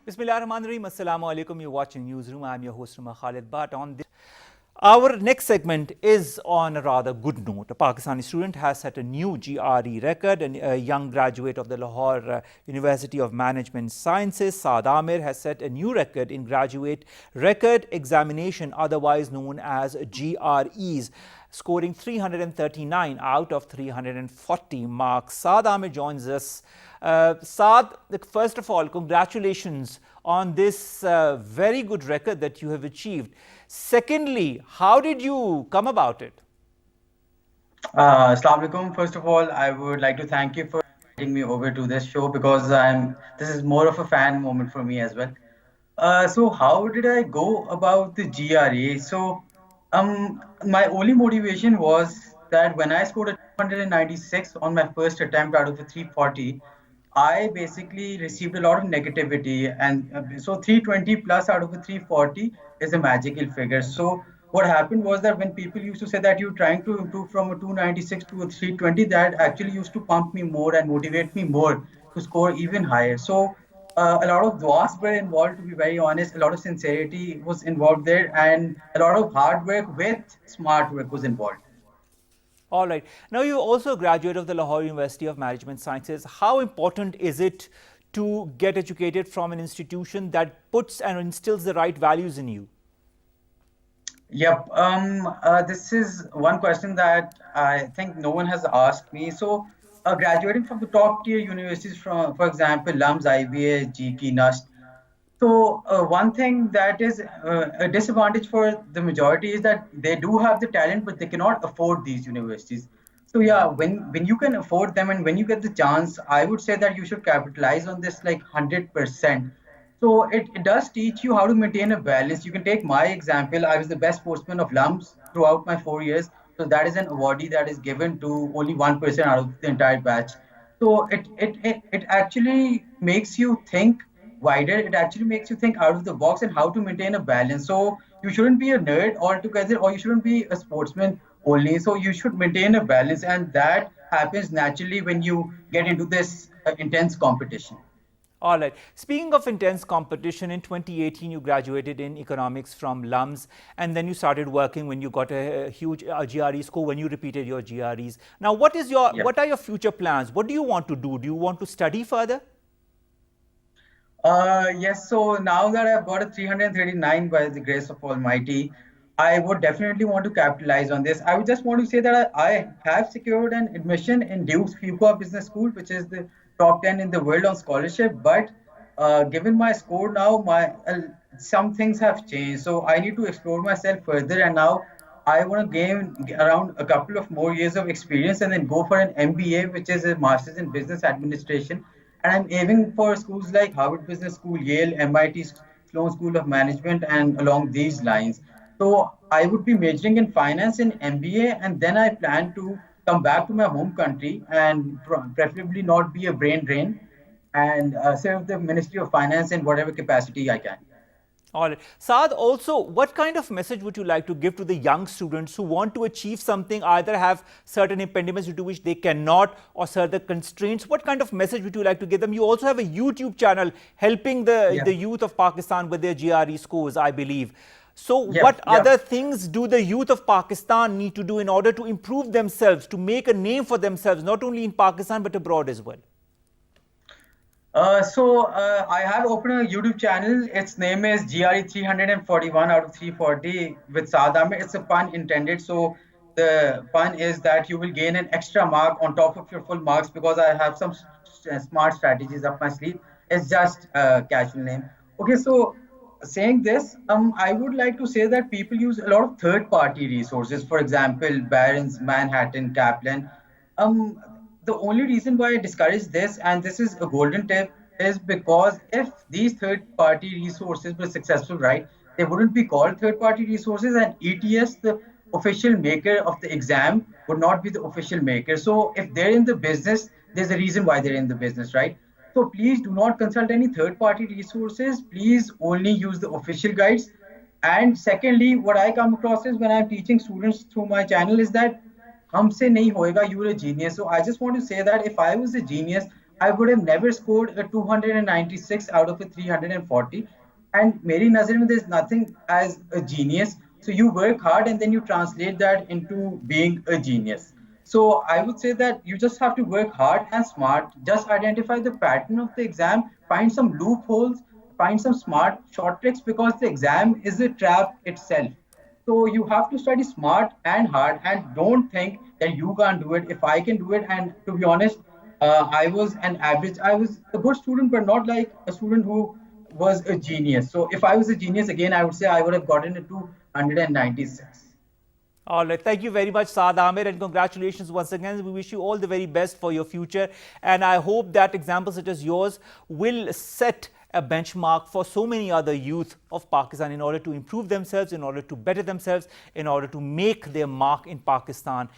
Bismillahirrahmanirrahim. Assalamu alaikum. You're watching Newsroom. I'm your host, Khalid. But on this, our next segment is on a rather good note. A Pakistani student has set a new GRE record. A young graduate of the Lahore University of Management Sciences, Saad Amir, has set a new record in graduate record examination, otherwise known as GREs, scoring 339 out of 340 marks. Saad Amir joins us. Saad, first of all, congratulations on this very good record that you have achieved. Secondly, how did you come about it? Assalamu alaikum. First of all, I would like to thank you for inviting me over to this show because this is more of a fan moment for me as well. So how did I go about the GRE? My only motivation was that when I scored a 296 on my first attempt out of the 340, I basically received a lot of negativity, and so 320 plus out of the 340 is a magical figure. So what happened was that when people used to say that you're trying to improve from a 296 to a 320, that actually used to pump me more and motivate me more to score even higher. So a lot of duas were involved, to be very honest. A lot of sincerity was involved there, and a lot of hard work with smart work was involved. All right. Now, you also a graduate of the Lahore University of Management Sciences. How important is it to get educated from an institution that puts and instills the right values in you? Yep. This is one question that I think no one has asked me. So, graduating from the top tier universities, from, for example, LUMS, IBA, GK, NUST. So, one thing that is a disadvantage for the majority is that they do have the talent, but they cannot afford these universities. So, yeah, when you can afford them and when you get the chance, I would say that you should capitalize on this like 100%. So it does teach you how to maintain a balance. You can take my example. I was the best sportsman of LUMS throughout my 4 years. So that is an awardee that is given to only one person out of the entire batch. So it actually makes you think wider. It actually makes you think out of the box and how to maintain a balance. So you shouldn't be a nerd altogether, or you shouldn't be a sportsman only. So you should maintain a balance, and that happens naturally when you get into this intense competition. All right. Speaking of intense competition, in 2018, you graduated in economics from LUMS, and then you started working when you got a huge GRE score, when you repeated your GREs. Now, Yeah. what are your future plans? What do you want to do? Do you want to study further? Yes, so now that I've got a 339 by the grace of Almighty, I would definitely want to capitalize on this. I would just want to say that I have secured an admission in Duke's Fuqua Business School, which is the top 10 in the world on scholarship. But given my score now, my some things have changed. So I need to explore myself further. And now I want to gain around a couple of more years of experience and then go for an MBA, which is a Master's in Business Administration, and I'm aiming for schools like Harvard Business School, Yale, MIT, Sloan School of Management, and along these lines. So I would be majoring in finance in MBA, and then I plan to come back to my home country and preferably not be a brain drain and serve the Ministry of Finance in whatever capacity I can. All right. Saad, also, what kind of message would you like to give to the young students who want to achieve something, either have certain impediments due to which they cannot, or certain constraints? What kind of message would you like to give them? You also have a YouTube channel helping Yeah. the youth of Pakistan with their GRE scores, I believe. So, Yep. what Yep. other things do the youth of Pakistan need to do in order to improve themselves, to make a name for themselves, not only in Pakistan but abroad as well? I have opened a YouTube channel. Its name is GRE 341 out of 340 with Saad Ahmed. It's a pun intended. So the pun is that you will gain an extra mark on top of your full marks because I have some smart strategies up my sleeve. It's just a casual name. Okay, so saying this, I would like to say that people use a lot of third-party resources. For example, Barron's, Manhattan, Kaplan. Um, the only reason why I discourage this, and this is a golden tip, is because if these third-party resources were successful, right, they wouldn't be called third-party resources, and ETS, the official maker of the exam, would not be the official maker. So if they're in the business, there's a reason why they're in the business, right? So please do not consult any third-party resources. Please only use the official guides. And secondly, what I come across is when I'm teaching students through my channel is that हमसे नहीं होएगा, you're a genius. So I just want to say that if I was a genius, I would have never scored a 296 out of a 340. And Mary Nazar, there's nothing as a genius. So you work hard and then you translate that into being a genius. So I would say that you just have to work hard and smart, just identify the pattern of the exam, find some loopholes, find some smart short tricks, because the exam is a trap itself. So you have to study smart and hard, and don't think that you can't do it. If I can do it, and to be honest, I was an average. I was a good student, but not like a student who was a genius. So if I was a genius again, I would say I would have gotten a 296. All right. Thank you very much, Saad Amir, and congratulations once again. We wish you all the very best for your future. And I hope that examples such as yours will set a benchmark for so many other youth of Pakistan in order to improve themselves, in order to better themselves, in order to make their mark in Pakistan